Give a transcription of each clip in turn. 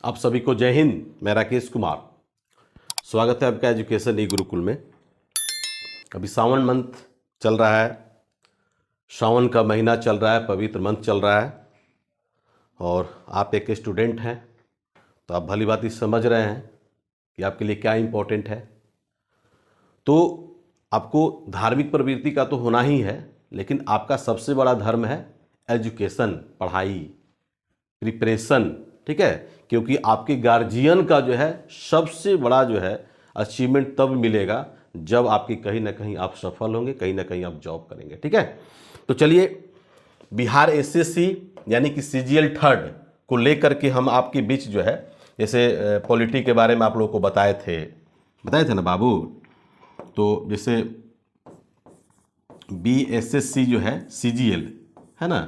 आप सभी को जय हिंद। मैं राकेश कुमार, स्वागत है आपका एजुकेशन ई गुरुकुल में। अभी सावन मंथ चल रहा है, सावन का महीना चल रहा है, पवित्र मंथ चल रहा है और आप एक स्टूडेंट हैं तो आप भली बात समझ रहे हैं कि आपके लिए क्या इम्पोर्टेंट है। तो आपको धार्मिक प्रवृत्ति का तो होना ही है, लेकिन आपका सबसे बड़ा धर्म है एजुकेशन, पढ़ाई, प्रिपरेशन, ठीक है। क्योंकि आपके गार्जियन का जो है सबसे बड़ा जो है अचीवमेंट तब मिलेगा जब आपकी कहीं ना कहीं आप सफल होंगे, कहीं ना कहीं आप जॉब करेंगे, ठीक है। तो चलिए, बिहार एसएससी यानी कि सीजीएल थर्ड को लेकर के हम आपके बीच जो है, जैसे पॉलिटी के बारे में आप लोगों को बताए थे ना बाबू। तो जैसे बीएसएससी जो है सीजीएल है ना,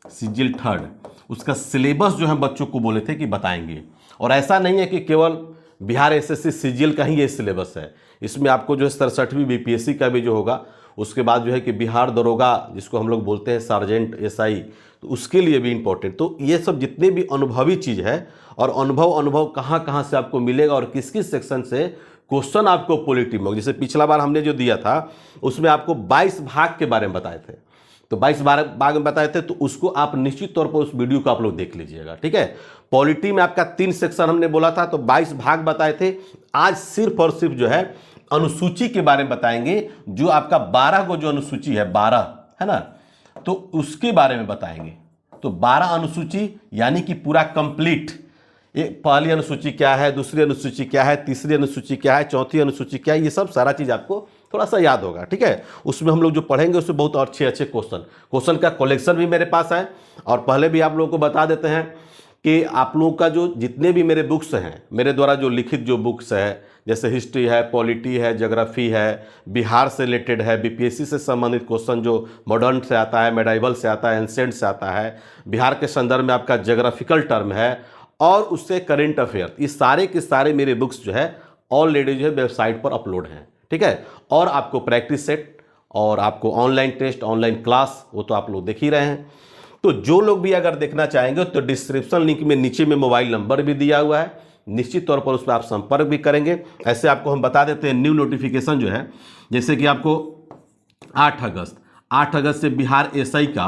सीजीएल थर्ड, उसका सिलेबस जो है बच्चों को बोले थे कि बताएंगे। और ऐसा नहीं है कि केवल बिहार एसएससी सीजीएल का ही ये सिलेबस है, इसमें आपको जो है 67वीं बीपीएससी का भी जो होगा, उसके बाद जो है कि बिहार दरोगा जिसको हम लोग बोलते हैं सार्जेंट एसआई, तो उसके लिए भी इम्पोर्टेंट। तो ये सब जितने भी अनुभवी चीज़ है और अनुभव कहाँ से आपको मिलेगा और किस किस सेक्शन से क्वेश्चन आपको पॉलिटी में, जैसे पिछला बार हमने जो दिया था उसमें आपको 22 भाग के बारे में बताए थे, तो 22 भाग में बताए थे, तो उसको आप निश्चित तौर पर उस वीडियो को आप लोग देख लीजिएगा, ठीक है। पॉलिटी में आपका 3 सेक्शन हमने बोला था, तो 22 भाग बताए थे। आज सिर्फ और सिर्फ जो है अनुसूची के बारे में बताएंगे, जो आपका 12 को जो अनुसूची है 12 है ना, तो उसके बारे में बताएंगे। तो 12 अनुसूची यानी कि पूरा कंप्लीट, पहली अनुसूची क्या है, दूसरी अनुसूची क्या है, तीसरी अनुसूची क्या है, चौथी अनुसूची क्या है, ये सब सारा चीज़ आपको थोड़ा सा याद होगा, ठीक है। उसमें हम लोग जो पढ़ेंगे उसमें बहुत अच्छे क्वेश्चन का कलेक्शन भी मेरे पास है। और पहले भी आप लोगों को बता देते हैं कि आप लोगों का जो जितने भी मेरे बुक्स हैं, मेरे द्वारा जो लिखित जो बुक्स है, जैसे हिस्ट्री है, पॉलिटी है, ज्योग्राफी है, बिहार से रिलेटेड है, बीपीएससी से संबंधित क्वेश्चन जो मॉडर्न से आता है, मेडाइवल से आता है, एंसेंट से आता है, बिहार के संदर्भ में आपका ज्योग्राफिकल टर्म है और उससे करेंट अफेयर, ये सारे के सारे मेरे बुक्स जो है ऑलरेडी जो है वेबसाइट पर अपलोड हैं, ठीक है। और आपको प्रैक्टिस सेट और आपको ऑनलाइन टेस्ट, ऑनलाइन क्लास, वो तो आप लोग देख ही रहे हैं। तो जो लोग भी अगर देखना चाहेंगे तो डिस्क्रिप्शन लिंक में नीचे में मोबाइल नंबर भी दिया हुआ है, निश्चित तौर पर उस पर आप संपर्क भी करेंगे। ऐसे आपको हम बता देते हैं न्यू नोटिफिकेशन जो है, जैसे कि आपको 8 अगस्त से बिहार एसआई का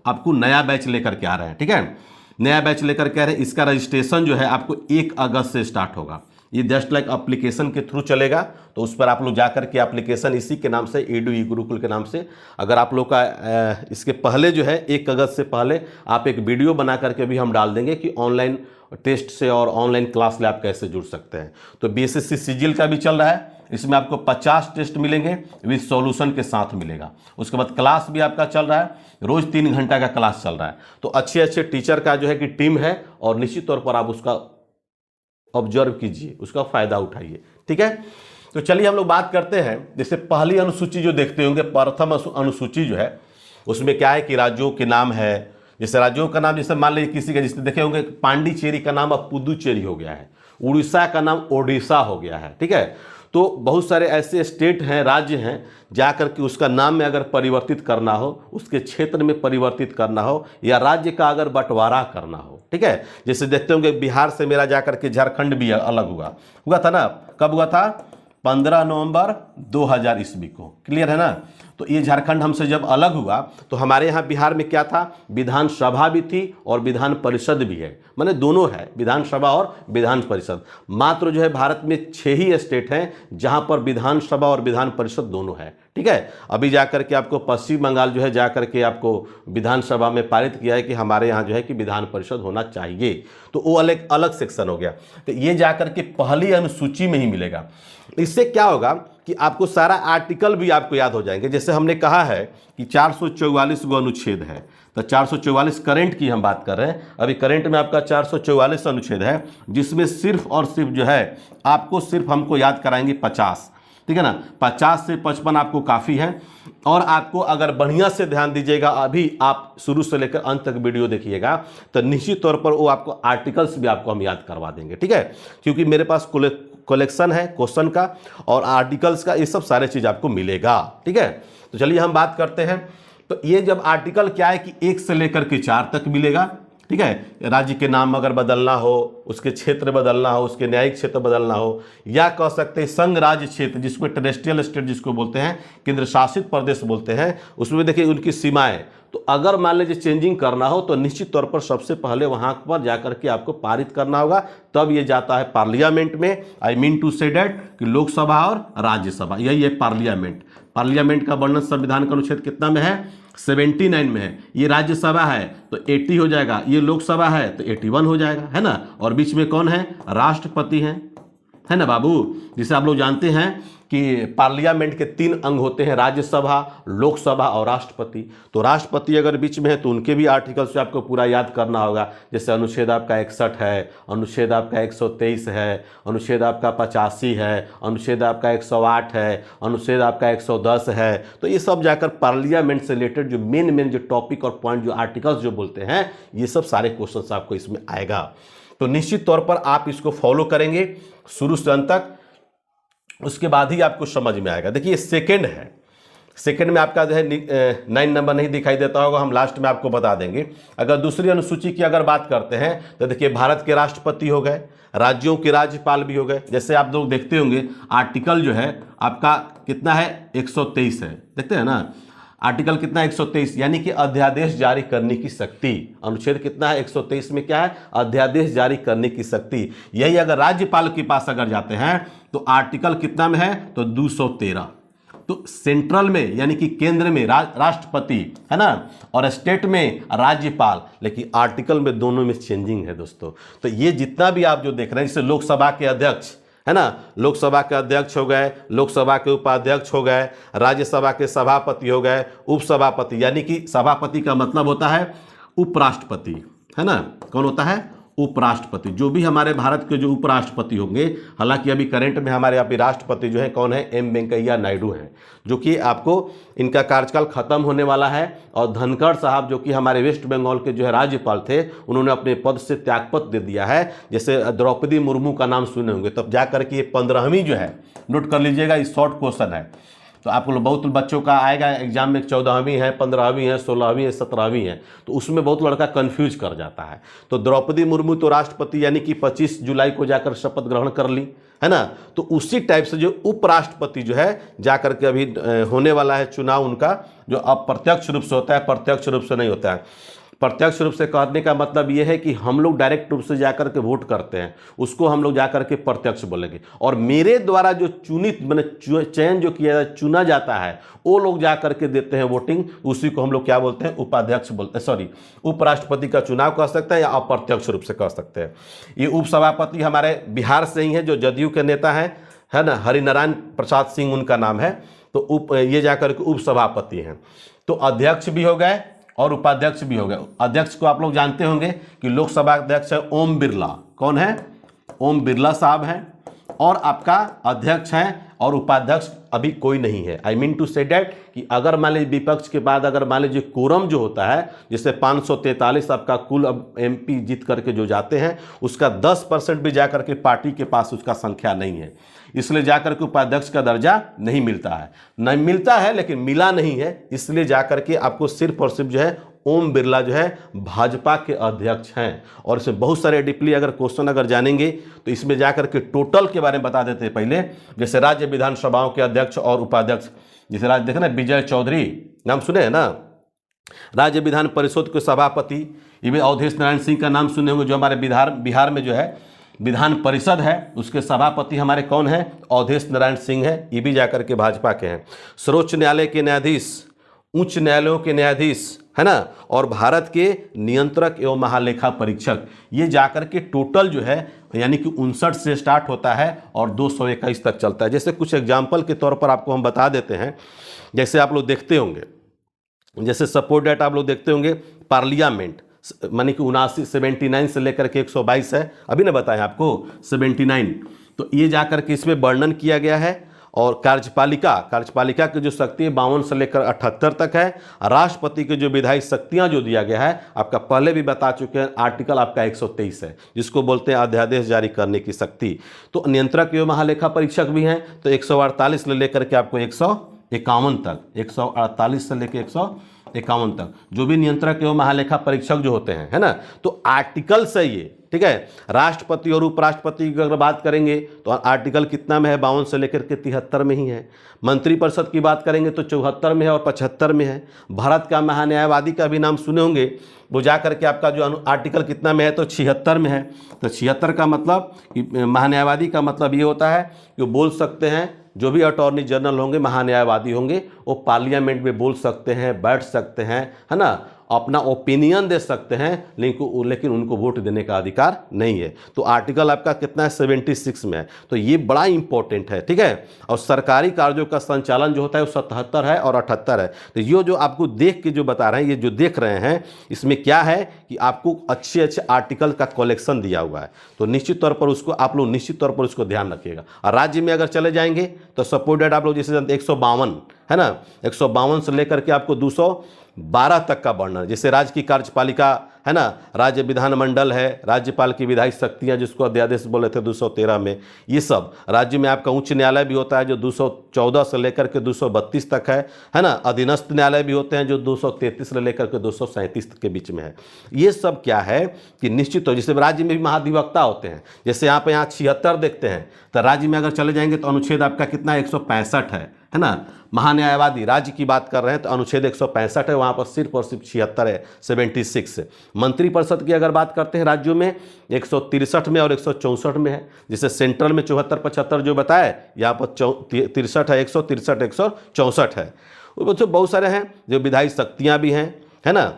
आपको नया बैच लेकर के आ रहे हैं, ठीक है। नया बैच लेकर के आ रहे हैं, इसका रजिस्ट्रेशन जो है आपको 1 अगस्त से स्टार्ट होगा। ये जस्ट लाइक एप्लीकेशन के थ्रू चलेगा, तो उस पर आप लोग जाकर के एप्लीकेशन इसी के नाम से, एडू ई गुरुकुल के नाम से, अगर आप लोग का इसके पहले जो है 1 अगस्त से पहले आप एक वीडियो बना करके भी हम डाल देंगे कि ऑनलाइन टेस्ट से और ऑनलाइन क्लास में आप कैसे जुड़ सकते हैं। तो बीएसएससी सीजीएल का भी चल रहा है, इसमें आपको 50 टेस्ट मिलेंगे विद सॉल्यूशन के साथ मिलेगा। उसके बाद क्लास भी आपका चल रहा है, रोज 3 घंटा का क्लास चल रहा है। तो अच्छे टीचर का जो है कि टीम है और निश्चित तौर पर आप उसका ऑब्जर्व कीजिए, उसका फायदा उठाइए, ठीक है। तो चलिए हम लोग बात करते हैं, जैसे पहली अनुसूची जो देखते होंगे, प्रथम अनुसूची जो है उसमें क्या है कि राज्यों के नाम है। जैसे राज्यों का नाम, जैसे मान लीजिए किसी का, जिसने देखे होंगे पांडिचेरी का नाम अब पुदुचेरी हो गया है, उड़ीसा का नाम ओडिशा हो गया है, ठीक है। तो बहुत सारे ऐसे स्टेट हैं, राज्य हैं, जाकर के उसका नाम में अगर परिवर्तित करना हो, उसके क्षेत्र में परिवर्तित करना हो, या राज्य का अगर बंटवारा करना हो, ठीक है। जैसे देखते होंगे बिहार से मेरा जाकर के झारखंड भी अलग हुआ था ना, कब हुआ था? 15 नवंबर 2000 ईस्वी को, क्लियर है ना। तो ये झारखंड हमसे जब अलग हुआ तो हमारे यहाँ बिहार में क्या था, विधानसभा भी थी और विधान परिषद भी है, माने दोनों है, विधानसभा और विधान परिषद। मात्र जो है भारत में 6 ही स्टेट हैं जहाँ पर विधानसभा और विधान परिषद दोनों है, ठीक है। अभी जाकर के आपको पश्चिम बंगाल जो है जाकर के आपको विधानसभा में पारित किया है कि हमारे यहाँ जो है कि विधान परिषद होना चाहिए, तो वो अलग सेक्शन हो गया। तो ये जाकर के पहली अनुसूची में ही मिलेगा। इससे क्या होगा कि आपको सारा आर्टिकल भी आपको याद हो जाएंगे। जैसे हमने कहा है कि 444 गो अनुच्छेद है, तो 444 करंट की हम बात कर रहे हैं, अभी करंट में आपका 444 अनुच्छेद है, जिसमें सिर्फ और सिर्फ जो है आपको सिर्फ हमको याद कराएंगे 50, ठीक है ना। 50 से 55 आपको काफ़ी है। और आपको अगर बढ़िया से ध्यान दीजिएगा, अभी आप शुरू से लेकर अंत तक वीडियो देखिएगा, तो निश्चित तौर पर वो आपको आर्टिकल्स भी आपको हम याद करवा देंगे, ठीक है। क्योंकि मेरे पास कलेक्शन है क्वेश्चन का और आर्टिकल्स का, ये सब सारे चीज़ आपको मिलेगा, ठीक है। तो चलिए हम बात करते हैं। तो ये जब आर्टिकल क्या है कि 1 से लेकर के 4 तक मिलेगा, ठीक है, राज्य के नाम अगर बदलना हो, उसके क्षेत्र बदलना हो, उसके न्यायिक क्षेत्र बदलना हो, या कह सकते हैं संघ राज्य क्षेत्र जिसको टेरेस्ट्रियल स्टेट जिसको बोलते हैं, केंद्र शासित प्रदेश बोलते हैं, उसमें देखिए उनकी सीमाएं। तो अगर मान लीजिए चेंजिंग करना हो तो निश्चित तौर पर सबसे पहले वहां पर जाकर के आपको पारित करना होगा, तब ये जाता है पार्लियामेंट में। I mean to say that कि लोकसभा और राज्यसभा, यही है पार्लियामेंट। पार्लियामेंट का वर्णन संविधान का अनुच्छेद कितना में है? 79 में है। ये राज्यसभा है तो 80 हो जाएगा, ये लोकसभा है तो 81 हो जाएगा, है ना। और बीच में कौन है? राष्ट्रपति है ना बाबू। जिसे आप लोग जानते हैं कि पार्लियामेंट के 3 अंग होते हैं, राज्यसभा, लोकसभा और राष्ट्रपति। तो राष्ट्रपति अगर बीच में है तो उनके भी आर्टिकल से आपको पूरा याद करना होगा। जैसे अनुच्छेद आपका 61 है, अनुच्छेद आपका 123 है, अनुच्छेद आपका 85 है, अनुच्छेद आपका 108 है, अनुच्छेद आपका 110 है। तो ये सब जाकर पार्लियामेंट से रिलेटेड जो मेन जो टॉपिक और पॉइंट जो आर्टिकल्स जो बोलते हैं, ये सब सारे क्वेश्चन आपको इसमें आएगा। तो निश्चित तौर पर आप इसको फॉलो करेंगे शुरू से अंत तक, उसके बाद ही आपको समझ में आएगा। देखिए सेकंड है, सेकंड में आपका जो है 9 नंबर नहीं दिखाई देता होगा, हम लास्ट में आपको बता देंगे। अगर दूसरी अनुसूची की अगर बात करते हैं तो देखिए भारत के राष्ट्रपति हो गए, राज्यों के राज्यपाल भी हो गए। जैसे आप लोग देखते होंगे आर्टिकल जो है आपका कितना है? 123 है, देखते हैं ना आर्टिकल कितना है? 123, यानी कि अध्यादेश जारी करने की शक्ति। अनुच्छेद कितना है? 123 में क्या है? अध्यादेश जारी करने की शक्ति। यही अगर राज्यपाल के पास अगर जाते हैं तो आर्टिकल कितना में है? तो 213। तो सेंट्रल में यानी कि केंद्र में राष्ट्रपति है ना, और स्टेट में राज्यपाल, लेकिन आर्टिकल में दोनों में चेंजिंग है दोस्तों। तो ये जितना भी आप जो देख रहे हैं, जैसे लोकसभा के अध्यक्ष है ना, लोकसभा के अध्यक्ष हो गए, लोकसभा के उपाध्यक्ष हो गए, राज्यसभा के सभापति हो गए, उपसभापति, यानी कि सभापति का मतलब होता है उपराष्ट्रपति, है ना। कौन होता है? उपराष्ट्रपति। जो भी हमारे भारत के जो उपराष्ट्रपति होंगे, हालांकि अभी करंट में हमारे यहाँ पे राष्ट्रपति जो है कौन है? एम वेंकैया नायडू हैं, जो कि आपको इनका कार्यकाल खत्म होने वाला है। और धनखड़ साहब जो कि हमारे वेस्ट बंगाल के जो है राज्यपाल थे, उन्होंने अपने पद से त्यागपत्र दे दिया है। जैसे द्रौपदी मुर्मू का नाम सुने होंगे, तब जाकर के ये 15वीं जो है, नोट कर लीजिएगा, ये शॉर्ट क्वेश्चन है। तो आपको बहुत बच्चों का आएगा एग्जाम में, 14वीं है, 15वीं है, 16वीं है, 17वीं है, तो उसमें बहुत लड़का कंफ्यूज कर जाता है। तो द्रौपदी मुर्मू तो राष्ट्रपति यानी कि 25 जुलाई को जाकर शपथ ग्रहण कर ली, है ना। तो उसी टाइप से जो उपराष्ट्रपति जो है जाकर के अभी होने वाला है चुनाव उनका, जो अप्रत्यक्ष रूप से होता है, प्रत्यक्ष रूप से नहीं होता है। प्रत्यक्ष रूप से कहने का मतलब ये है कि हम लोग डायरेक्ट रूप से जाकर के वोट करते हैं, उसको हम लोग जाकर के प्रत्यक्ष बोलेंगे। और मेरे द्वारा जो चुनित मैंने चयन जो किया चुना जाता है, वो लोग जाकर के देते हैं वोटिंग, उसी को हम लोग क्या बोलते हैं? उपाध्यक्ष बोलते हैं, सॉरी उपराष्ट्रपति का चुनाव कह सकते हैं या अप्रत्यक्ष रूप से कह सकते हैं। ये उपसभापति हमारे बिहार से ही है, जो जदयू के नेता है ना, हरिनारायण प्रसाद सिंह उनका नाम है। तो ये जाकर के उपसभापति हैं। तो अध्यक्ष भी हो गए और उपाध्यक्ष भी हो गए। अध्यक्ष को आप लोग जानते होंगे कि लोकसभा अध्यक्ष है ओम बिरला। कौन है? ओम बिरला साहब हैं। और आपका अध्यक्ष हैं और उपाध्यक्ष अभी कोई नहीं है। I mean to say that कि अगर मान लीजिए विपक्ष के बाद अगर मान लीजिए कोरम जो होता है, जैसे 543 आपका कुल अब MP जीत करके जो जाते हैं, उसका 10% भी जाकर के पार्टी के पास उसका संख्या नहीं है, इसलिए जाकर के उपाध्यक्ष का दर्जा नहीं मिलता है। नहीं मिलता है लेकिन मिला नहीं है, इसलिए जाकर के आपको सिर्फ और सिर्फ जो है ओम बिरला जो है भाजपा के अध्यक्ष हैं। और इसमें बहुत सारे डीपली अगर क्वेश्चन अगर जानेंगे तो इसमें जाकर के टोटल के बारे में बता देते हैं पहले। जैसे राज्य विधानसभाओं के अध्यक्ष और उपाध्यक्ष, जैसे राज्य देखे ना, विजय चौधरी नाम सुने हैं ना, राज्य विधान परिषद के सभापति। ये भी अवधेश नारायण सिंह का नाम सुने होंगे, जो हमारे बिहार में जो है विधान परिषद है, उसके सभापति हमारे कौन है? अवधेश नारायण सिंह है। ये भी जाकर के भाजपा के हैं। सर्वोच्च न्यायालय के न्यायाधीश, उच्च न्यायालयों के न्यायाधीश, है ना, और भारत के नियंत्रक एवं महालेखा परीक्षक, ये जाकर के टोटल जो है यानी कि 59 से स्टार्ट होता है और 221 तक चलता है। जैसे कुछ एग्जाम्पल के तौर पर आपको हम बता देते हैं। जैसे आप लोग देखते होंगे, जैसे सपोर्ट डेट आप लोग देखते होंगे, पार्लियामेंट मानी कि 79 से लेकर के 122 है, अभी ना बताएं आपको 79। तो ये जाकर के इसमें वर्णन किया गया है। और कार्यपालिका की जो शक्ति 52 से लेकर 78 तक है। राष्ट्रपति की जो विधायी शक्तियां जो दिया गया है, आपका पहले भी बता चुके हैं, आर्टिकल आपका 123 है, जिसको बोलते हैं अध्यादेश जारी करने की शक्ति। तो नियंत्रक एवं महालेखा परीक्षक भी हैं, तो 148 से लेकर के आपको 151 तक, 148 से लेकर 51 तक, जो भी नियंत्रक एवं महालेखा परीक्षक जो होते हैं, है ना, तो आर्टिकल्स है ये, ठीक है। राष्ट्रपति और उपराष्ट्रपति की अगर बात करेंगे तो आर्टिकल कितना में है, 52 से लेकर के 73 में ही है। मंत्रिपरिषद की बात करेंगे तो 74 में है और 75 में है। भारत का महान्यायवादी का भी नाम सुने होंगे, वो जा करके आपका जो आर्टिकल कितना में है, तो 76 में है। तो 76 का मतलब कि महान्यायवादी का मतलब ये होता है कि वो बोल सकते हैं, जो भी अटॉर्नी जनरल होंगे, महान्यायवादी होंगे, वो पार्लियामेंट में बोल सकते हैं, बैठ सकते हैं, है ना, अपना ओपिनियन दे सकते हैं, लेकिन उनको वोट देने का अधिकार नहीं है। तो आर्टिकल आपका कितना है, 76 में है। तो ये बड़ा इंपॉर्टेंट है, ठीक है। और सरकारी कार्यों का संचालन जो होता है वो 77 है और 78 है। तो ये जो आपको देख के जो बता रहे हैं, ये जो देख रहे हैं, इसमें क्या है कि आपको अच्छे अच्छे आर्टिकल का कलेक्शन दिया हुआ है। तो निश्चित तौर पर उसको आप लोग निश्चित तौर पर उसको ध्यान रखिएगा। और राज्य में अगर चले जाएंगे तो सपोर्टेड आप लोग जैसे 152 है ना, 152 से लेकर के आपको 212 तक का वर्णन। जैसे राज्य की कार्यपालिका है ना, राज्य विधानमंडल है, राज्यपाल की विधायी शक्तियां जिसको अध्यादेश बोले थे 213 में, ये सब। राज्य में आपका उच्च न्यायालय भी होता है जो 214 से लेकर के 232 तक है ना। अधीनस्थ न्यायालय भी होते हैं जो 233 से लेकर के 237 के बीच में है। ये सब क्या है कि निश्चित तौर, जैसे राज्य में भी महाधिवक्ता होते हैं, जैसे यहाँ 76 देखते हैं, तो राज्य में अगर चले जाएंगे तो अनुच्छेद आपका कितना 165 है ना। महान्यायवादी राज्य की बात कर रहे हैं तो अनुच्छेद 165 है, वहाँ पर सिर्फ और सिर्फ 76 है, 76 है। मंत्रिपरिषद की अगर बात करते हैं राज्यों में 163 में और 164 में है। जैसे सेंट्रल में 74, 75 जो बताया, यहाँ पर 63 है, 163, 164 है। वो बहुत सारे हैं। जो विधायी शक्तियाँ भी हैं, है ना,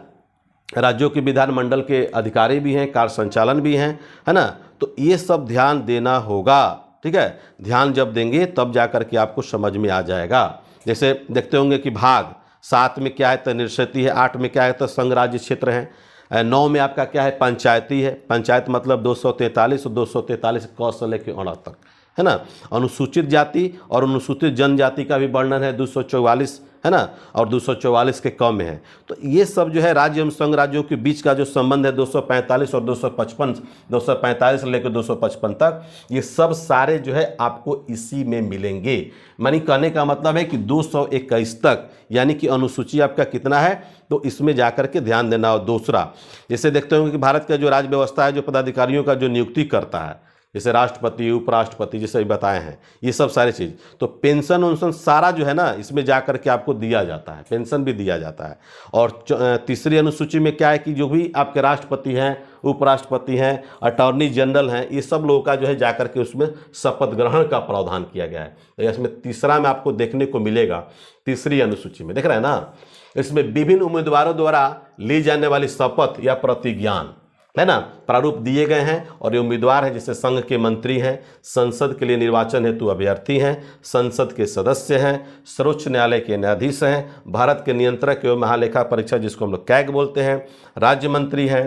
राज्यों के विधानमंडल के अधिकारी भी हैं, कार्य संचालन भी हैं, है ना। तो ये सब ध्यान देना होगा, ठीक है। ध्यान जब देंगे तब जाकर के आपको समझ में आ जाएगा। जैसे देखते होंगे कि भाग 7 में क्या है, तो निश्चिती है। 8 में क्या है, तो संघ राज्य क्षेत्र है। 9 में आपका क्या है, पंचायती है। पंचायत मतलब 243 और 243 क से लेकर अ तक, है ना। अनुसूचित जाति और अनुसूचित जनजाति का भी वर्णन है 244, है ना, और 244 के कम में है। तो ये सब जो है राज्य एवं संघ राज्यों के बीच का जो संबंध है 245 और 255, 245 से लेकर 255 तक, ये सब सारे जो है आपको इसी में मिलेंगे। मानी कहने का मतलब है कि 221 तक, यानी कि अनुसूची आपका कितना है, तो इसमें जाकर के ध्यान देना। और दूसरा, जैसे देखते होंगे कि भारत का जो राज्य व्यवस्था है, जो पदाधिकारियों का जो नियुक्ति करता है, जैसे राष्ट्रपति, उपराष्ट्रपति, जैसे बताए हैं, ये सब सारी चीज़। तो पेंशन उन्शन सारा जो है ना, इसमें जाकर के आपको दिया जाता है, पेंशन भी दिया जाता है। और तीसरी अनुसूची में क्या है कि जो भी आपके राष्ट्रपति हैं, उपराष्ट्रपति हैं, अटॉर्नी जनरल हैं, ये सब लोगों का जो है जाकर के उसमें शपथ ग्रहण का प्रावधान किया गया है। तो इसमें तीसरा में आपको देखने को मिलेगा, तीसरी अनुसूची में देख रहे हैं ना, इसमें विभिन्न उम्मीदवारों द्वारा ली जाने वाली शपथ या प्रतिज्ञान, है ना, प्रारूप दिए गए हैं। और ये उम्मीदवार हैं जैसे संघ के मंत्री हैं, संसद के लिए निर्वाचन हेतु अभ्यर्थी हैं, संसद के सदस्य हैं, सर्वोच्च न्यायालय के न्यायाधीश हैं, भारत के नियंत्रक एवं महालेखा परीक्षक जिसको हम लोग कैग बोलते हैं, राज्य मंत्री हैं,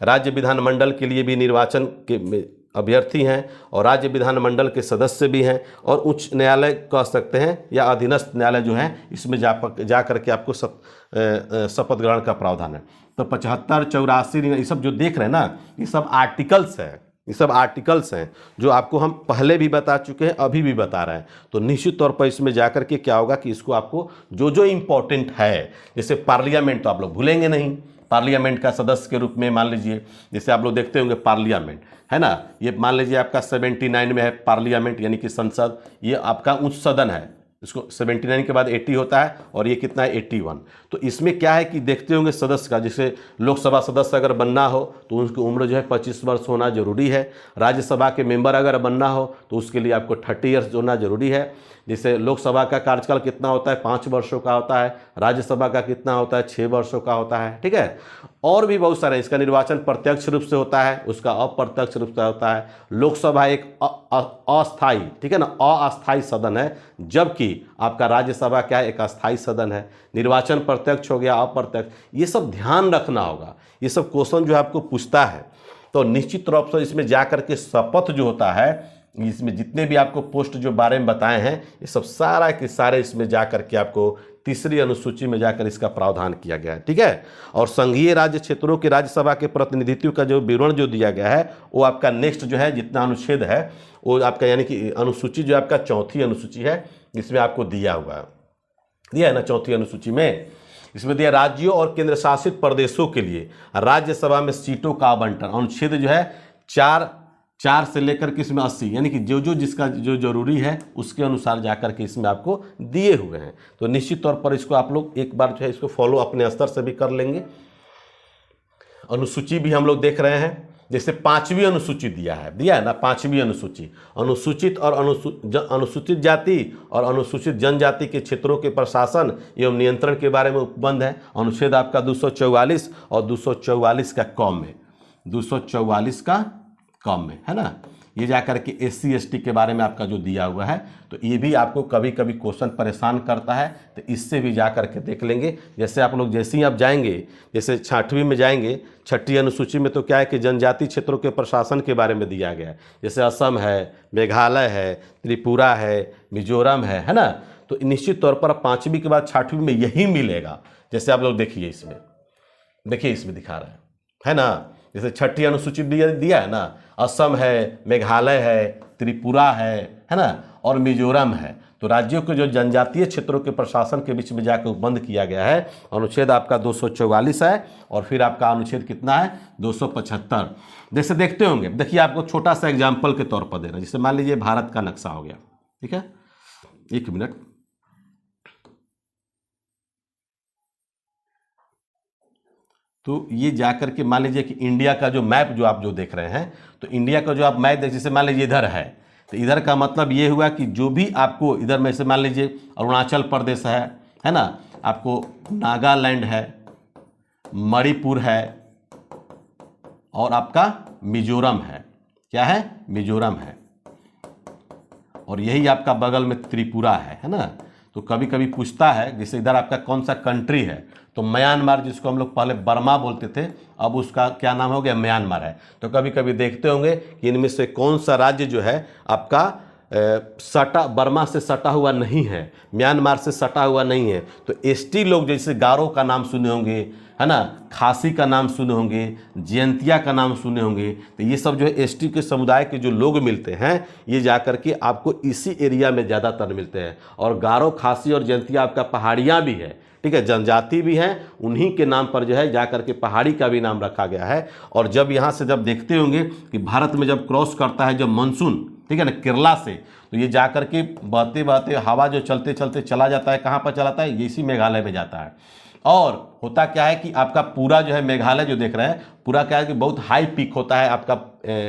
राज्य विधानमंडल के लिए भी निर्वाचन के अभ्यर्थी हैं, और राज्य विधानमंडल के सदस्य भी हैं, और उच्च न्यायालय कह सकते हैं या अधीनस्थ न्यायालय जो है, इसमें जा करके आपको शपथ ग्रहण का प्रावधान है। तो 75, 84 ये सब जो देख रहे हैं ना, ये सब आर्टिकल्स हैं, ये सब आर्टिकल्स हैं जो आपको हम पहले भी बता चुके हैं, अभी भी बता रहे हैं। तो निश्चित तौर पर इसमें जाकर के क्या होगा कि इसको आपको जो जो इम्पोर्टेंट है, जैसे पार्लियामेंट तो आप लोग भूलेंगे नहीं, पार्लियामेंट का सदस्य के रूप में मान लीजिए, जैसे आप लोग देखते होंगे पार्लियामेंट, है ना, ये मान लीजिए आपका 79 में है पार्लियामेंट, यानी कि संसद, ये आपका उच्च सदन है। इसको 79 के बाद 80 होता है, और ये कितना है 81। तो इसमें क्या है कि देखते होंगे सदस्य का, जैसे लोकसभा सदस्य अगर बनना हो तो उसकी उम्र जो है 25 वर्ष होना जरूरी है। राज्यसभा के मेंबर अगर बनना हो तो उसके लिए आपको 30 ईयर्स होना जरूरी है। जैसे लोकसभा का कार्यकाल कितना होता है, 5 वर्षों का होता है, राज्यसभा का कितना होता है, 6 वर्षों का होता है, ठीक है। और भी बहुत सारे, इसका निर्वाचन प्रत्यक्ष रूप से होता है, उसका अप्रत्यक्ष रूप से होता है। लोकसभा एक अस्थाई, ठीक है ना, अस्थाई सदन है, जबकि आपका राज्यसभा क्या है, एक अस्थाई सदन है। निर्वाचन प्रत्यक्ष हो गया, अप्रत्यक्ष, ये सब ध्यान रखना होगा। ये सब क्वेश्चन जो आपको पूछता है, तो निश्चित रूप से इसमें जाकर के शपथ जो होता है, इसमें जितने भी आपको पोस्ट जो बारे में बताए हैं, ये सब सारा के सारे इसमें जाकर के आपको तीसरी अनुसूची में जाकर इसका प्रावधान किया गया है, ठीक है। और संघीय राज्य क्षेत्रों के राज्यसभा के प्रतिनिधित्व का जो विवरण जो दिया गया है, वो आपका नेक्स्ट जो है जितना अनुच्छेद है वो आपका, यानी कि अनुसूची जो आपका चौथी अनुसूची है, इसमें आपको दिया हुआ है, दिया है ना चौथी अनुसूची में। इसमें दिया राज्यों और केंद्र शासित प्रदेशों के लिए राज्यसभा में सीटों का आवंटन। अनुच्छेद जो है 4 से लेकर के इसमें 80, यानी कि जो जिसका जो जरूरी है उसके अनुसार जाकर के इसमें आपको दिए हुए हैं। तो निश्चित तौर पर इसको आप लोग एक बार जो है इसको फॉलो अपने स्तर से भी कर लेंगे। अनुसूची भी हम लोग देख रहे हैं, जैसे 5वीं अनुसूची दिया है ना, 5वीं अनुसूची, अनुसूचित और अनुसूचित जाति और अनुसूचित जनजाति के क्षेत्रों के प्रशासन एवं नियंत्रण के बारे में उपबंध है। अनुच्छेद आपका 244 और 244 का कॉम में, 244 का कॉम में, है ना। ये जाकर के SC ST के बारे में आपका जो दिया हुआ है, तो ये भी आपको कभी कभी क्वेश्चन परेशान करता है, तो इससे भी जा करके देख लेंगे। जैसे आप लोग जैसे ही आप जाएंगे, जैसे 6वीं में जाएंगे, 6ठी अनुसूची में तो क्या है कि जनजातीय क्षेत्रों के प्रशासन के बारे में दिया गया है, जैसे असम है, मेघालय है, त्रिपुरा है, मिजोरम है ना। तो निश्चित तौर पर 5वीं के बाद 6वीं में यही मिलेगा। जैसे आप लोग देखिए इसमें, देखिए इसमें दिखा रहा है ना, जैसे 6ठी अनुसूची दिया है ना, असम है, मेघालय है, त्रिपुरा है ना, और मिजोरम है। तो राज्यों के जो जनजातीय क्षेत्रों के प्रशासन के बीच में जाकर उपबंध किया गया है। अनुच्छेद आपका 244 है और फिर आपका अनुच्छेद कितना है, 275। जैसे देखते होंगे, देखिए आपको छोटा सा एग्जाम्पल के तौर पर देना, जैसे मान लीजिए भारत का नक्शा हो गया, ठीक है, 1 मिनट। तो ये जाकर के मान लीजिए कि इंडिया का जो मैप जो आप जो देख रहे हैं, तो इंडिया का जो आप मैप देख, जैसे मान लीजिए इधर है, तो इधर का मतलब ये हुआ कि जो भी आपको इधर में से मान लीजिए अरुणाचल प्रदेश है ना, आपको नागालैंड है, मणिपुर है और आपका मिजोरम है। क्या है, मिजोरम है, और यही आपका बगल में त्रिपुरा है ना। तो कभी कभी पूछता है, जैसे इधर आपका कौन सा कंट्री है, तो म्यांमार, जिसको हम लोग पहले बर्मा बोलते थे, अब उसका क्या नाम हो गया, म्यांमार है। तो कभी कभी देखते होंगे कि इनमें से कौन सा राज्य जो है आपका सटा, बर्मा से सटा हुआ नहीं है, म्यांमार से सटा हुआ नहीं है। तो ST लोग, जैसे गारो का नाम सुने होंगे, है ना, खासी का नाम सुने होंगे, जयंतिया का नाम सुने होंगे, तो ये सब जो है ST के समुदाय के जो लोग मिलते हैं, ये जाकर के आपको इसी एरिया में ज़्यादातर मिलते हैं। और गारो, खासी और जयंतिया आपका पहाड़ियाँ भी है, ठीक है, जनजाति भी हैं, उन्हीं के नाम पर जो है जाकर के पहाड़ी का भी नाम रखा गया है। और जब यहाँ से जब देखते होंगे कि भारत में जब क्रॉस करता है जब मानसून, ठीक है ना, केरला से, तो ये जाकर के बहते बहते हवा जो चलते चलते चला जाता है, कहाँ पर चलाता है, ये इसी मेघालय में जाता है। और होता क्या है कि आपका पूरा जो है मेघालय जो देख रहे हैं, पूरा क्या है कि बहुत हाई पीक होता है आपका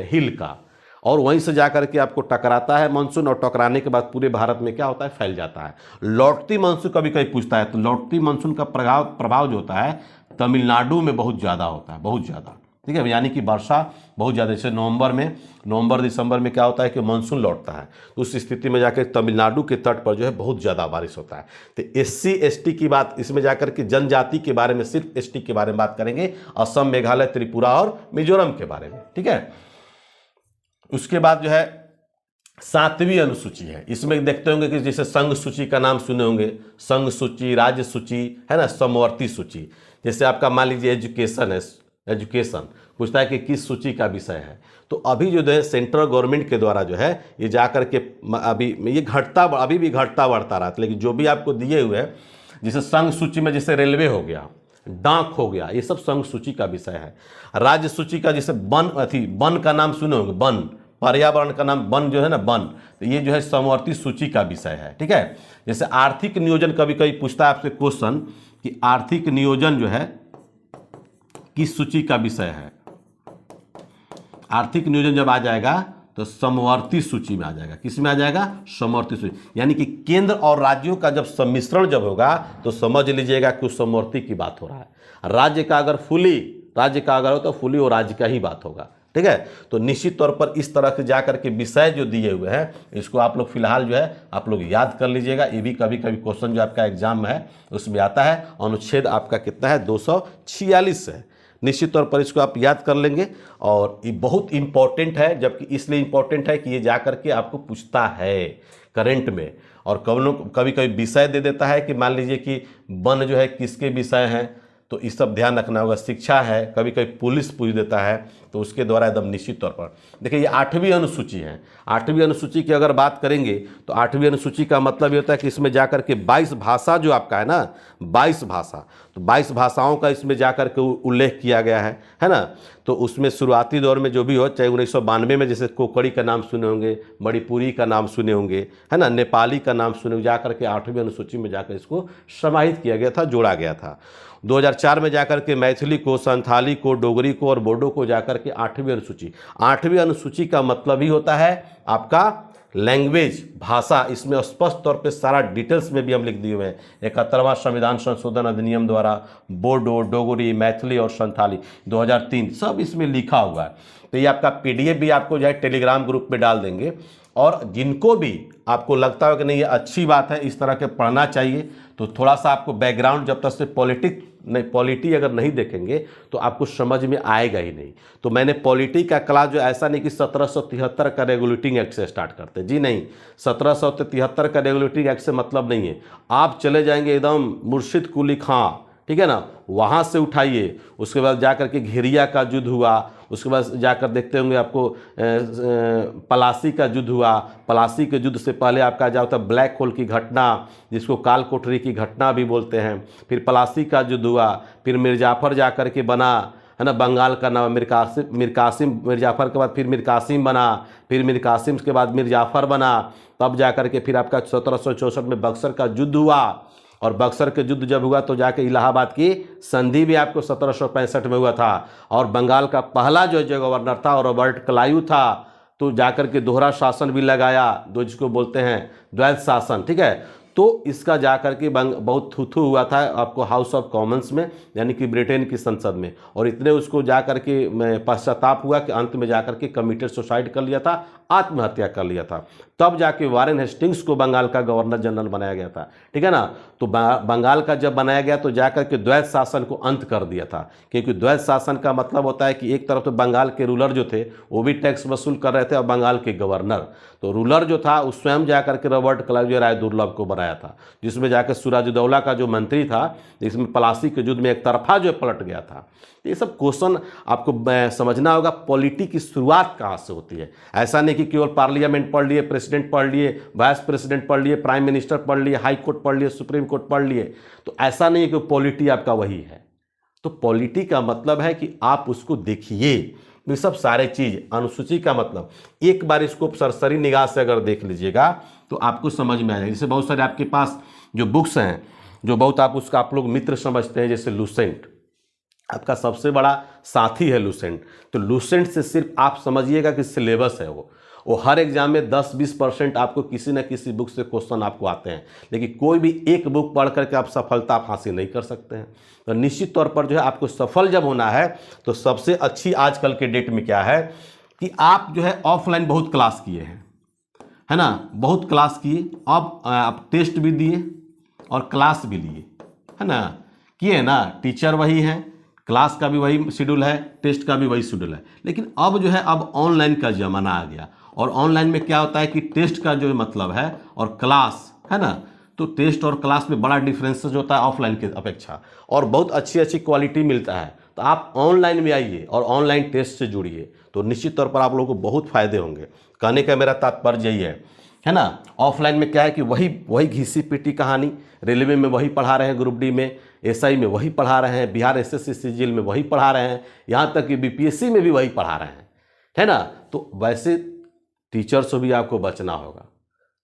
हिल का, और वहीं से जाकर के आपको टकराता है मानसून, और टकराने के बाद पूरे भारत में क्या होता है, फैल जाता है। लौटती मानसून कभी कभी पूछता है, तो लौटती मानसून का प्रभाव जो होता है तमिलनाडु में बहुत ज़्यादा होता है, बहुत ज़्यादा, ठीक है, यानी कि वर्षा बहुत ज़्यादा। जैसे नवंबर दिसंबर में क्या होता है कि मानसून लौटता है, तो उस स्थिति में जाकर तमिलनाडु के तट पर जो है बहुत ज़्यादा बारिश होता है। तो SC ST की बात, इसमें जाकर के जनजाति के बारे में, सिर्फ ST के बारे में बात करेंगे, असम, मेघालय, त्रिपुरा और मिजोरम के बारे में, ठीक है। उसके बाद जो है 7वीं अनुसूची है, इसमें देखते होंगे कि जैसे संघ सूची का नाम सुने होंगे, संघ सूची, राज्य सूची, है ना, समवर्ती सूची। जैसे आपका मान लीजिए एजुकेशन है, एजुकेशन पूछता है कि किस सूची का विषय है। तो अभी जो है सेंट्रल गवर्नमेंट के द्वारा जो है ये जाकर के अभी ये अभी भी घटता बढ़ता रहा, लेकिन जो भी आपको दिए हुए हैं, जैसे संघ सूची में जैसे रेलवे हो गया, डाक हो गया, ये सब संघ सूची का विषय है। राज्य सूची का जैसे वन का नाम सुने होंगे, वन, पर्यावरण का नाम वन जो है ना, वन, तो ये जो है समवर्ती सूची का विषय है, ठीक है। जैसे आर्थिक नियोजन, कभी कभी पूछता है आपसे क्वेश्चन कि आर्थिक नियोजन जो है किस सूची का विषय है। आर्थिक नियोजन जब आ जाएगा तो समवर्ती सूची में आ जाएगा। किस में आ जाएगा, समवर्ती सूची, यानी कि केंद्र और राज्यों का जब सम्मिश्रण जब होगा तो समझ लीजिएगा कि उस समवर्ती की बात हो रहा है। राज्य का अगर हो तो फुली वो राज्य का ही बात होगा, ठीक है। तो निश्चित तौर पर इस तरह से जाकर के विषय जो दिए हुए हैं, इसको आप लोग फिलहाल जो है आप लोग याद कर लीजिएगा। ये भी कभी कभी क्वेश्चन जो आपका एग्जाम में है उसमें आता है। अनुच्छेद आपका कितना है, 246 है। निश्चित तौर पर इसको आप याद कर लेंगे, और ये बहुत इंपॉर्टेंट है, जबकि इसलिए इंपॉर्टेंट है कि ये जाकर के आपको पूछता है करंट में। और कभी कभी विषय दे देता है कि मान लीजिए कि वन जो है किसके विषय हैं, तो इस सब ध्यान रखना होगा। शिक्षा है, कभी कभी पुलिस पूछ देता है, तो उसके द्वारा एकदम निश्चित तौर पर देखिए ये 8वीं अनुसूची है। 8वीं अनुसूची की अगर बात करेंगे तो 8वीं अनुसूची का मतलब ये होता है कि इसमें जाकर के 22 भाषा जो आपका है ना, 22 भाषा, तो 22 भाषाओं का इसमें जाकर के उल्लेख किया गया है ना। तो उसमें शुरुआती दौर में जो भी हो, चाहे 1992 में जैसे कोकड़ी का नाम सुने होंगे, मणिपुरी का नाम सुने होंगे, है ना, नेपाली का नाम सुने होंगे, जाकर के 8वीं अनुसूची में जाकर इसको समाहित किया गया था, जोड़ा गया था। 2004 में जाकर के मैथिली को, संथाली को, डोगरी को और बोडो को जाकर के 8वीं अनुसूची। 8वीं अनुसूची का मतलब ही होता है आपका लैंग्वेज, भाषा। इसमें स्पष्ट तौर पे सारा डिटेल्स में भी हम लिख दिए हुए हैं। 71वां संविधान संशोधन अधिनियम द्वारा बोडो, डोगरी, मैथिली और संथाली 2003 सब इसमें लिखा हुआ है। तो ये आपका PDF भी आपको जो है टेलीग्राम ग्रुप में डाल देंगे। और जिनको भी आपको लगता हो कि नहीं ये अच्छी बात है, इस तरह के पढ़ना चाहिए, तो थोड़ा सा आपको बैकग्राउंड जब तक से पॉलिटी अगर नहीं देखेंगे तो आपको समझ में आएगा ही नहीं। तो मैंने पॉलिटी का क्लास जो ऐसा नहीं कि 1773 का रेगुलेटिंग एक्ट से स्टार्ट करते, जी नहीं, 1773 का रेगुलेटिंग एक्ट से मतलब नहीं है। आप चले जाएंगे एकदम मुर्शिद कुली खां, ठीक है ना, वहाँ से उठाइए। उसके बाद जाकर के घेरिया का युद्ध हुआ, उसके बाद जाकर देखते होंगे आपको पलासी का युद्ध हुआ। पलासी के युद्ध से पहले आपका जो होता है ब्लैक होल की घटना, जिसको काल कोठरी की घटना भी बोलते हैं। फिर पलासी का युद्ध हुआ, फिर मिर्जाफर जाकर के बना, है ना, बंगाल का नाम मीर कासिम, मिर्जाफर के बाद फिर मीर कासिम बना, फिर मीर कासिम के बाद मिर्जाफर बना, तब जाकर के फिर आपका 1764 में बक्सर का युद्ध हुआ। और बक्सर के युद्ध जब हुआ तो जाके इलाहाबाद की संधि भी आपको 1765 में हुआ था। और बंगाल का पहला जो गवर्नर था और रॉबर्ट क्लाइव था, तो जाकर के दोहरा शासन भी लगाया, जो जिसको बोलते हैं द्वैत शासन, ठीक है। तो इसका जाकर के बहुत थूथू हुआ था आपको हाउस ऑफ कॉमन्स में, यानी कि ब्रिटेन की संसद में। और इतने उसको जाकर के पश्चाताप हुआ कि अंत में जाकर के कमिटेड सुसाइड कर लिया था, आत्महत्या कर लिया था। तब जाके वारेन हेस्टिंग्स को बंगाल का गवर्नर जनरल बनाया गया था, ठीक है ना। तो बंगाल का जब बनाया गया तो जाकर के द्वैत शासन को अंत कर दिया था, क्योंकि द्वैत शासन का मतलब होता है कि एक तरफ तो बंगाल के रूलर जो थे वो भी टैक्स वसूल कर रहे थे, और बंगाल के गवर्नर, तो रूलर जो था उस स्वयं जाकर के रॉबर्ट क्लाइव राय दुर्लभ को बनाया था, जिसमें जाकर सिराजुद्दौला का जो मंत्री था, जिसमें पलासी के युद्ध में एक तरफा जो पलट गया था। ये सब क्वेश्चन आपको समझना होगा, पॉलिटी की शुरुआत कहाँ से होती है। ऐसा नहीं कि केवल पार्लियामेंट पढ़ लिए, प्रेसिडेंट पढ़ लिए, वाइस प्रेसिडेंट पढ़ लिए, प्राइम मिनिस्टर पढ़ लिए, हाई कोर्ट पढ़ लिए, सुप्रीम कोर्ट पढ़ लिए, तो ऐसा नहीं है कि पॉलिटी आपका वही है। तो पॉलिटी का मतलब है कि आप उसको देखिए, ये सब सारे चीज़। अनुसूची का मतलब एक बार इसको सरसरी निगाह से अगर देख लीजिएगा तो आपको समझ में आ जाएगा। जैसे बहुत सारे आपके पास जो बुक्स हैं, जो बहुत आप लोग मित्र समझते हैं, जैसे लूसेंट आपका सबसे बड़ा साथी है लूसेंट। तो लूसेंट से सिर्फ आप समझिएगा कि सिलेबस है वो हर एग्जाम में 10-20% आपको किसी न किसी बुक से क्वेश्चन आपको आते हैं, लेकिन कोई भी एक बुक पढ़ करके आप सफलता हासिल नहीं कर सकते हैं। तो निश्चित तौर पर जो है आपको सफल जब होना है तो सबसे अच्छी आजकल के डेट में क्या है कि आप जो है ऑफलाइन बहुत क्लास किए हैं, है ना, बहुत क्लास किए, अब आप टेस्ट भी दिए और क्लास भी लिए, है ना, किए ना, टीचर वही है, क्लास का भी वही शेड्यूल है, टेस्ट का भी वही शेड्यूल है। लेकिन अब जो है अब ऑनलाइन का ज़माना आ गया, और ऑनलाइन में क्या होता है कि टेस्ट का जो मतलब है और क्लास, है ना, तो टेस्ट और क्लास में बड़ा डिफरेंसेस होता है ऑफलाइन के अपेक्षा, और बहुत अच्छी क्वालिटी मिलता है। तो आप ऑनलाइन में आइए और ऑनलाइन टेस्ट से जुड़िए, तो निश्चित तौर पर आप लोगों को बहुत फायदे होंगे। कहने का मेरा तात्पर्य यही है ना। ऑफलाइन में क्या है कि वही घिसी पिटी कहानी, रेलवे में वही पढ़ा रहे हैं, ग्रुप डी में, SI में वही पढ़ा रहे हैं, बिहार SSC CGL में वही पढ़ा रहे हैं, यहाँ तक कि BPSC में भी वही पढ़ा रहे हैं, है ना। तो वैसे टीचर से भी आपको बचना होगा।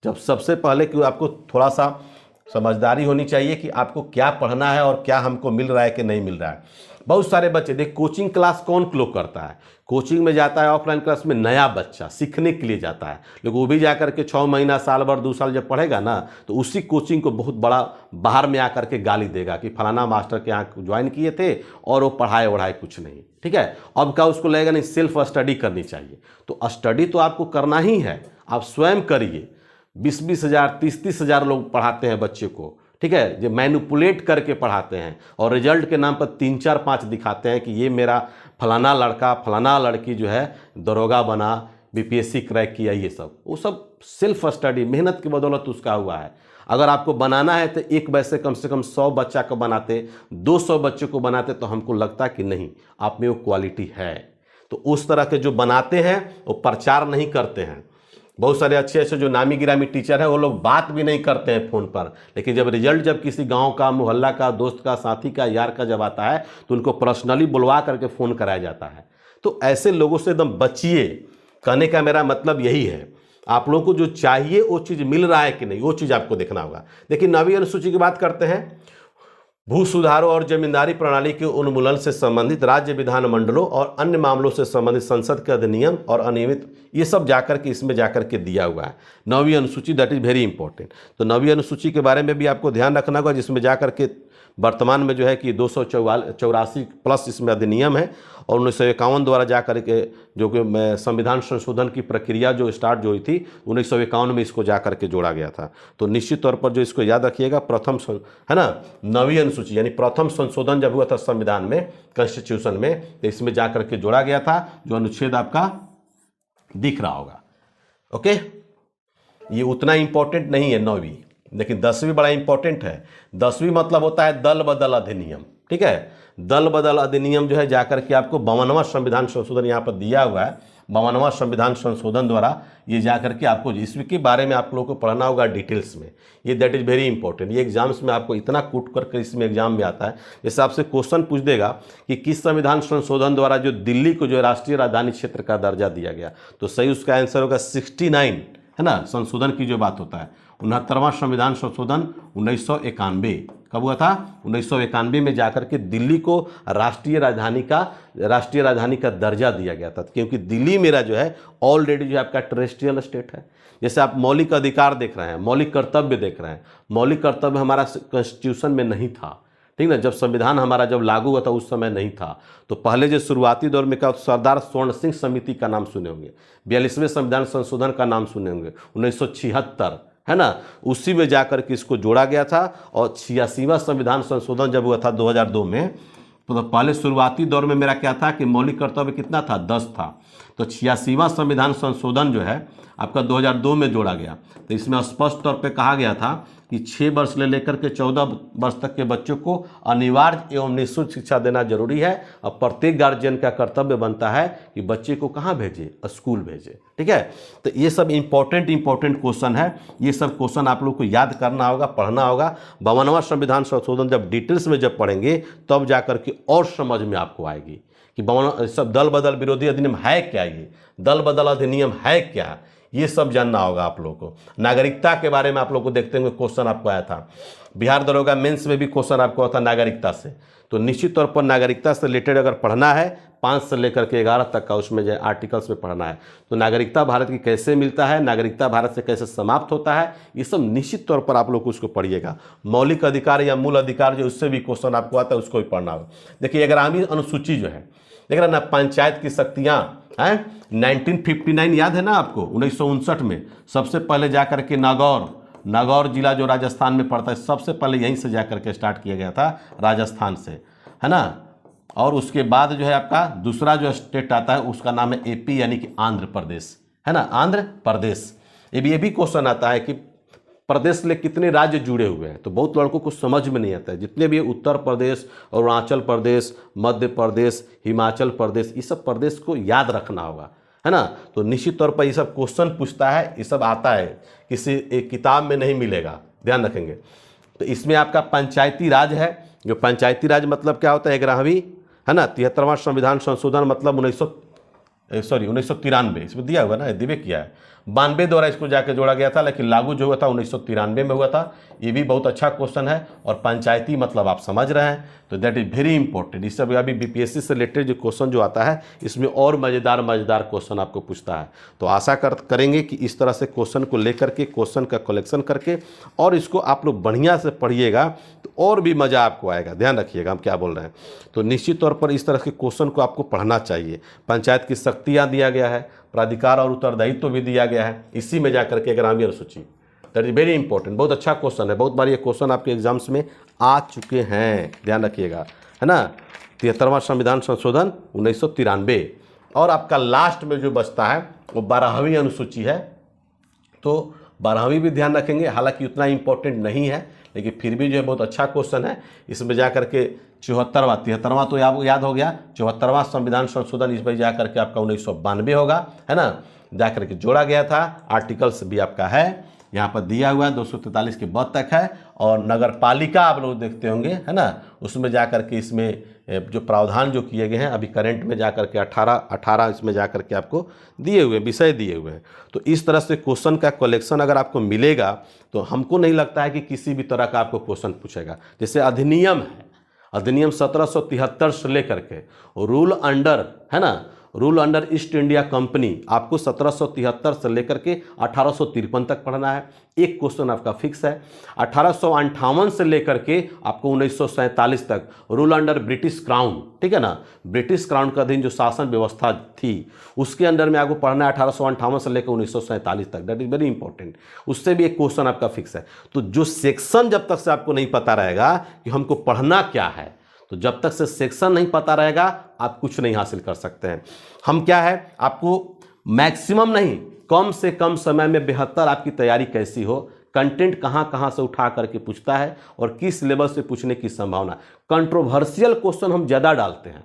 जब सबसे पहले कि आपको थोड़ा सा समझदारी होनी चाहिए कि आपको क्या पढ़ना है और क्या हमको मिल रहा है कि नहीं मिल रहा है। बहुत सारे बच्चे देख, कोचिंग क्लास कौन लोग करता है, कोचिंग में जाता है ऑफलाइन क्लास में नया बच्चा सीखने के लिए जाता है, लेकिन वो भी जाकर के 6 महीना, साल भर, 2 साल जब पढ़ेगा ना, तो उसी कोचिंग को बहुत बड़ा बाहर में आकर के गाली देगा कि फलाना मास्टर के यहाँ ज्वाइन किए थे और वो पढ़ाए कुछ नहीं, ठीक है। अब क्या उसको लगेगा नहीं, सेल्फ स्टडी करनी चाहिए। तो स्टडी तो आपको करना ही है, आप स्वयं करिए। 20-20 हज़ार, 30-30 हज़ार लोग पढ़ाते हैं बच्चे को, ठीक है, जो मैनिपुलेट करके पढ़ाते हैं, और रिजल्ट के नाम पर 3-4-5 दिखाते हैं कि ये मेरा फलाना लड़का, फलाना लड़की जो है दरोगा बना, बीपीएससी क्रैक किया, ये सब वो सब सेल्फ स्टडी मेहनत की बदौलत उसका हुआ है। अगर आपको बनाना है तो एक बैच से कम 100 बच्चा को बनाते, 200 बच्चों को बनाते, तो हमको लगता कि नहीं आप में वो क्वालिटी है। तो उस तरह के जो बनाते हैं वो प्रचार नहीं करते हैं। बहुत सारे अच्छे अच्छे जो नामी गिरामी टीचर हैं वो लोग बात भी नहीं करते हैं फ़ोन पर, लेकिन जब रिजल्ट जब किसी गांव का, मोहल्ला का, दोस्त का, साथी का, यार का जब आता है तो उनको पर्सनली बुलवा करके फ़ोन कराया जाता है। तो ऐसे लोगों से एकदम बचिए। कहने का मेरा मतलब यही है, आप लोगों को जो चाहिए वो चीज़ मिल रहा है कि नहीं, वो चीज़ आपको देखना होगा। देखिए 9वीं अनुसूची की बात करते हैं। भू सुधारों और जमींदारी प्रणाली के उन्मूलन से संबंधित राज्य विधानमंडलों और अन्य मामलों से संबंधित संसद के अधिनियम और अनियमित, ये सब जाकर के इसमें जाकर के दिया हुआ है 9वीं अनुसूची। That is very important. तो 9वीं अनुसूची के बारे में भी आपको ध्यान रखना होगा, जिसमें जाकर के वर्तमान में जो है कि 284 प्लस इसमें अधिनियम है, और 1951 द्वारा जाकर के जो कि संविधान संशोधन की प्रक्रिया जो स्टार्ट जो हुई थी 1951 में इसको जाकर के जोड़ा गया था। तो निश्चित तौर पर जो इसको याद रखिएगा, है ना, 9वीं अनुसूची यानी प्रथम संशोधन जब हुआ था संविधान में, कॉन्स्टिट्यूशन में, तो इसमें जाकर के जोड़ा गया था, जो अनुच्छेद आपका दिख रहा होगा। ओके, ये उतना इंपॉर्टेंट नहीं है 9वीं, लेकिन 10वीं बड़ा इंपॉर्टेंट है। 10वीं मतलब होता है दल बदल अधिनियम। ठीक है, दल बदल अधिनियम जो है जाकर के आपको 52वां संविधान संशोधन यहाँ पर दिया हुआ है। 52वां संविधान संशोधन द्वारा ये जाकर के आपको इसके बारे में आप लोगों को पढ़ना होगा डिटेल्स में। ये दैट इज़ वेरी इंपॉर्टेंट। ये एग्जाम्स में आपको इतना कूट करके इसमें एग्जाम में आता है, जैसे आपसे क्वेश्चन पूछ देगा कि किस संविधान संशोधन द्वारा जो दिल्ली को जो राष्ट्रीय राजधानी क्षेत्र का दर्जा दिया गया, तो सही उसका आंसर होगा 69, है ना। संशोधन की जो बात होता है 69वां संविधान संशोधन 1991 कब हुआ था? 1991 में जाकर के दिल्ली को राष्ट्रीय राजधानी का दर्जा दिया गया था, क्योंकि दिल्ली मेरा जो है ऑलरेडी जो आपका टेरेस्ट्रियल स्टेट है। जैसे आप मौलिक अधिकार देख रहे हैं, मौलिक कर्तव्य देख रहे हैं, मौलिक कर्तव्य हमारा कॉन्स्टिट्यूशन में नहीं था, ठीक ना। जब संविधान हमारा जब लागू हुआ था उस समय नहीं था। तो पहले जो शुरुआती दौर में क्या, सरदार स्वर्ण सिंह समिति का नाम सुने होंगे, 42वें संविधान संशोधन का नाम सुने होंगे 1976, है ना, उसी में जाकर के इसको जोड़ा गया था। और 86वां संविधान संशोधन जब हुआ था 2002 में, तो पहले शुरुआती दौर में मेरा क्या था कि मौलिक कर्तव्य कितना था? 10 था। तो 86वां संविधान संशोधन जो है आपका 2002 में जोड़ा गया। तो इसमें स्पष्ट तौर पे कहा गया था कि 6 वर्ष ले लेकर के 14 वर्ष तक के बच्चों को अनिवार्य एवं निःशुल्क शिक्षा देना जरूरी है। और प्रत्येक गार्जियन का कर्तव्य बनता है कि बच्चे को कहाँ भेजे? स्कूल भेजे। ठीक है, तो ये सब इंपॉर्टेंट क्वेश्चन है। ये सब क्वेश्चन आप लोग को याद करना होगा, पढ़ना होगा। 52वां संविधान संशोधन जब डिटेल्स में जब पढ़ेंगे तब जाकर के और समझ में आपको आएगी कि 52 सब दल बदल विरोधी अधिनियम है क्या, ये दल बदल अधिनियम है क्या, ये सब जानना होगा आप लोगों को। नागरिकता के बारे में आप लोग को देखते हुए क्वेश्चन आपको आया था, बिहार दरोगा मेंस में भी क्वेश्चन आपको आता नागरिकता से। तो निश्चित तौर पर नागरिकता से रिलेटेड अगर पढ़ना है 5 से लेकर के 11 तक का उसमें जो आर्टिकल्स में पढ़ना है, तो नागरिकता भारत की कैसे मिलता है, नागरिकता भारत से कैसे समाप्त होता है, ये सब निश्चित तौर पर आप लोग उसको पढ़िएगा। मौलिक अधिकार या मूल अधिकार जो उससे भी क्वेश्चन आपको आता है उसको भी पढ़ना होगा। देखिए 11वीं अनुसूची जो है देख रहे ना, पंचायत की शक्तियाँ हैं, 1959 याद है ना आपको, 1959 में सबसे पहले जाकर के नागौर जिला जो राजस्थान में पड़ता है, सबसे पहले यहीं से जाकर के स्टार्ट किया गया था, राजस्थान से, है ना। और उसके बाद जो है आपका दूसरा जो स्टेट आता है उसका नाम है एपी यानी कि आंध्र प्रदेश, है ना, आंध्र प्रदेश। ये भी क्वेश्चन आता है कि प्रदेश से कितने राज्य जुड़े हुए हैं, तो बहुत लड़कों को समझ में नहीं आता है। जितने भी उत्तर प्रदेश, अरुणाचल प्रदेश, मध्य प्रदेश, हिमाचल प्रदेश, ये सब प्रदेश को याद रखना होगा, है ना। तो निश्चित तौर पर ये सब क्वेश्चन पूछता है, ये सब आता है, किसी एक किताब में नहीं मिलेगा, ध्यान रखेंगे। तो इसमें आपका पंचायती राज है, जो पंचायती राज मतलब क्या होता है 11वीं, है ना। 73वां संविधान संशोधन मतलब 1993 इसमें दिया हुआ ना, दिव्य किया है। 92 द्वारा इसको जाके जोड़ा गया था, लेकिन लागू जो हुआ था 1993 में हुआ था। ये भी बहुत अच्छा क्वेश्चन है। और पंचायती मतलब आप समझ रहे हैं, तो दैट इज़ वेरी इंपॉर्टेंट। इस सब अभी बीपीएससी से रिलेटेड जो क्वेश्चन जो आता है इसमें और मज़ेदार क्वेश्चन आपको पूछता है। तो आशा करेंगे कि इस तरह से क्वेश्चन को लेकर के, क्वेश्चन का कलेक्शन करके और इसको आप लोग बढ़िया से पढ़िएगा तो और भी मज़ा आपको आएगा। ध्यान रखिएगा हम क्या बोल रहे हैं। तो निश्चित तौर पर इस तरह के क्वेश्चन को आपको पढ़ना चाहिए। पंचायत की शक्तियाँ दिया गया है, प्राधिकार और उत्तरदायित्व भी दिया गया है, इसी में जाकर के 11वीं अनुसूची। दैट इज वेरी इंपॉर्टेंट, बहुत अच्छा क्वेश्चन है। बहुत बार ये क्वेश्चन आपके एग्जाम्स में आ चुके हैं, ध्यान रखिएगा, है ना। 73वां संविधान संशोधन 1993, और आपका लास्ट में जो बचता है वो 12वीं अनुसूची है। तो 12वीं भी ध्यान रखेंगे, हालांकि उतना इंपॉर्टेंट नहीं है, लेकिन फिर भी जो है बहुत अच्छा क्वेश्चन है। इसमें जा करके 74वां 73वां तो याद हो गया, 74वां संविधान संशोधन इसमें जा करके आपका 1992 होगा, है ना, जा करके जोड़ा गया था। आर्टिकल्स भी आपका है यहाँ पर दिया हुआ है, 243 के बाद तक है। और नगर पालिका आप लोग देखते होंगे, है ना, उसमें जा करके इसमें जो प्रावधान जो किए गए हैं अभी करंट में जा करके 18 इसमें जा करके आपको दिए हुए विषय दिए हुए हैं। तो इस तरह से क्वेश्चन का कलेक्शन अगर आपको मिलेगा तो हमको नहीं लगता है कि किसी भी तरह का आपको क्वेश्चन पूछेगा। जैसे अधिनियम है, अधिनियम 1773 से लेकर के रूल अंडर, है ना, rule under east India company आपको 1773 से लेकर के 1853 तक पढ़ना है। एक क्वेश्चन आपका फिक्स है। 1858 से लेकर के आपको 1947 तक रूल अंडर ब्रिटिश क्राउन, ठीक है ना, ब्रिटिश क्राउन का अधीन जो शासन व्यवस्था थी उसके अंडर में आपको पढ़ना है 1858 से लेकर 1947 तक। That is very important. उससे भी एक क्वेश्चन आपका फिक्स है। तो जो सेक्शन जब तक से आपको नहीं पता रहेगा कि हमको पढ़ना क्या है, तो जब तक से सेक्शन नहीं पता रहेगा आप कुछ नहीं हासिल कर सकते हैं। हम क्या है, आपको मैक्सिमम नहीं, कम से कम समय में बेहतर आपकी तैयारी कैसी हो, कंटेंट कहां कहां से उठा करके पूछता है और किस लेवल से पूछने की संभावना। कंट्रोवर्शियल क्वेश्चन हम ज़्यादा डालते हैं।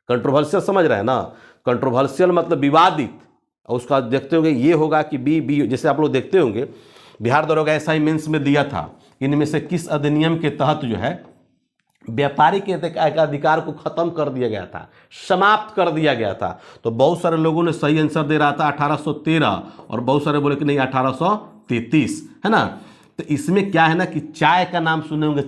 कंट्रोवर्शियल समझ रहे हैं ना, कंट्रोवर्शियल मतलब विवादित। और उसका देखते होंगे ये होगा कि बी जैसे आप लोग देखते होंगे बिहार दरोगा एसआई मेंस में दिया था, इनमें से किस अधिनियम के तहत जो है व्यापारी के अधिकार को खत्म कर दिया गया था, समाप्त कर दिया गया था। तो बहुत सारे लोगों ने सही आंसर दे रहा था 1813 और बहुत सारे बोले कि नहीं 1833, है ना। तो इसमें क्या है ना कि चाय का नाम सुने होंगे,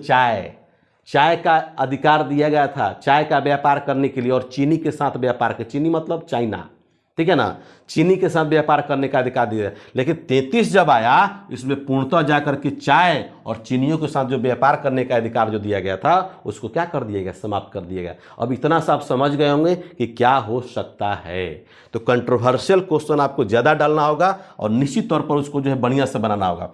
चाय का अधिकार दिया गया था चाय का व्यापार करने के लिए और चीनी के साथ व्यापार के, चीनी मतलब चाइना, ठीक है ना, चीनी के साथ व्यापार करने का अधिकार दिया। लेकिन 33 जब आया इसमें पूर्णतः जाकर के चाय और चीनियों के साथ जो व्यापार करने का अधिकार जो दिया गया था उसको क्या कर दिया गया, समाप्त कर दिया गया। अब इतना सा आप समझ गए होंगे कि क्या हो सकता है। तो कंट्रोवर्शियल क्वेश्चन आपको ज़्यादा डालना होगा और निश्चित तौर पर उसको जो है बढ़िया से बनाना होगा।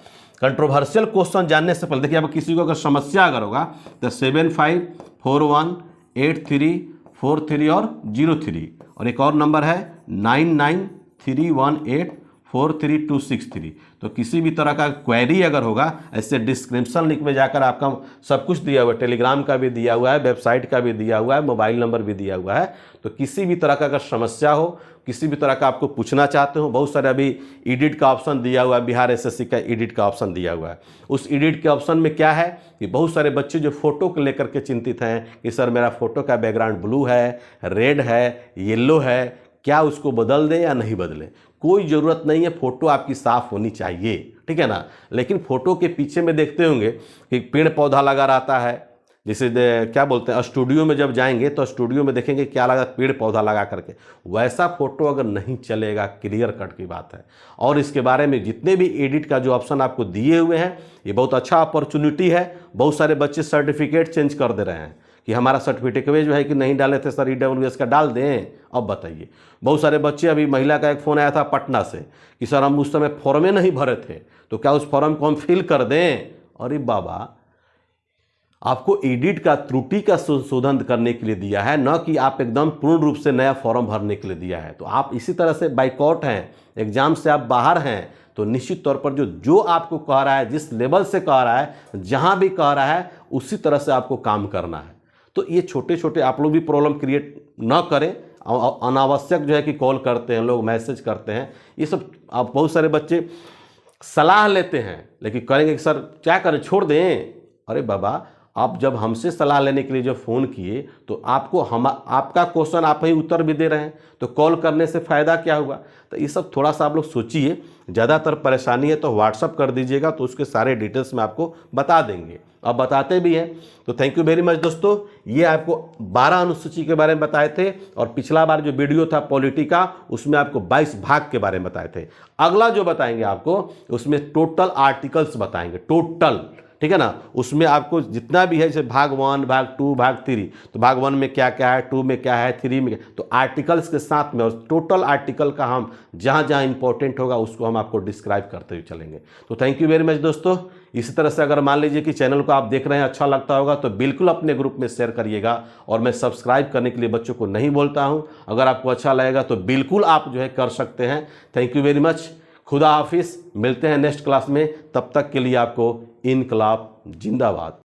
कंट्रोवर्शियल क्वेश्चन जानने से पहले देखिए, अब किसी को अगर समस्या अगर होगा तो 75418343 और 03 और एक और नंबर है 9931843263। तो किसी भी तरह का क्वेरी अगर होगा ऐसे डिस्क्रिप्शन लिंक में जाकर आपका सब कुछ दिया हुआ है, टेलीग्राम का भी दिया हुआ है, वेबसाइट का भी दिया हुआ है, मोबाइल नंबर भी दिया हुआ है। तो किसी भी तरह का अगर समस्या हो, किसी भी तरह का आपको पूछना चाहते हो, बहुत सारे अभी एडिट का ऑप्शन दिया हुआ है, बिहार एसएससी का एडिट का ऑप्शन दिया हुआ है। उस एडिट के ऑप्शन में क्या है कि बहुत सारे बच्चे जो फोटो को लेकर के चिंतित हैं कि सर मेरा फोटो का बैकग्राउंड ब्लू है, रेड है, येलो है, क्या उसको बदल दें या नहीं बदलें। कोई ज़रूरत नहीं है, फ़ोटो आपकी साफ़ होनी चाहिए, ठीक है ना। लेकिन फ़ोटो के पीछे में देखते होंगे कि पेड़ पौधा लगा रहता है, जैसे क्या बोलते हैं, स्टूडियो में जब जाएंगे तो स्टूडियो में देखेंगे क्या लगा, पेड़ पौधा लगा करके। वैसा फ़ोटो अगर नहीं चलेगा, क्लियर कट की बात है। और इसके बारे में जितने भी एडिट का जो ऑप्शन आपको दिए हुए हैं, ये बहुत अच्छा अपॉर्चुनिटी है। बहुत सारे बच्चे सर्टिफिकेट चेंज कर दे रहे हैं कि हमारा सर्टिफिकेट जो है कि नहीं डाले थे सर, EWS का डाल दें। अब बताइए, बहुत सारे बच्चे, अभी महिला का एक फ़ोन आया था पटना से कि सर हम उस समय फॉर्में नहीं भरे थे, तो क्या उस फॉर्म को हम फिल कर दें। अरे बाबा, आपको एडिट का त्रुटि का संशोधन करने के लिए दिया है, न कि आप एकदम पूर्ण रूप से नया फॉर्म भरने के लिए दिया है। तो आप इसी तरह से बाइकआउट हैं, एग्जाम से आप बाहर हैं, तो निश्चित तौर पर जो आपको कह रहा है, जिस लेवल से कह रहा है, जहां भी कह रहा है, उसी तरह से आपको काम करना है। तो ये छोटे छोटे आप लोग भी प्रॉब्लम क्रिएट ना करें। अनावश्यक जो है कि कॉल करते हैं लोग, मैसेज करते हैं, ये सब आप बहुत सारे बच्चे सलाह लेते हैं लेकिन करेंगे कि सर क्या करें, छोड़ दें। अरे बाबा, आप जब हमसे सलाह लेने के लिए जब फ़ोन किए तो आपका क्वेश्चन आप ही उत्तर भी दे रहे हैं, तो कॉल करने से फ़ायदा क्या हुआ। तो ये सब थोड़ा सा आप लोग सोचिए। ज़्यादातर परेशानी है तो व्हाट्सअप कर दीजिएगा, तो उसके सारे डिटेल्स में आपको बता देंगे, अब बताते भी हैं। तो थैंक यू वेरी मच दोस्तों। ये आपको 12 अनुसूची के बारे में बताए थे और पिछला बार जो वीडियो था पॉलिटी का, उसमें आपको 22 भाग के बारे में बताए थे। अगला जो बताएंगे आपको उसमें टोटल आर्टिकल्स बताएंगे, टोटल, ठीक है ना। उसमें आपको जितना भी है, जैसे भाग 1, भाग 2, भाग 3, तो भाग 1 में क्या क्या है, 2 में क्या है, 3 में क्या, तो आर्टिकल्स के साथ में और टोटल आर्टिकल का हम जहाँ जहाँ इंपॉर्टेंट होगा उसको हम आपको डिस्क्राइब करते हुए चलेंगे। तो थैंक यू वेरी मच दोस्तों। इसी तरह से अगर मान लीजिए कि चैनल को आप देख रहे हैं, अच्छा लगता होगा तो बिल्कुल अपने ग्रुप में शेयर करिएगा। और मैं सब्सक्राइब करने के लिए बच्चों को नहीं बोलता हूं, अगर आपको अच्छा लगेगा तो बिल्कुल आप जो है कर सकते हैं। Thank you very much. खुदा हाफिज, मिलते हैं नेक्स्ट क्लास में। तब तक के लिए आपको इनकलाब जिंदाबाद।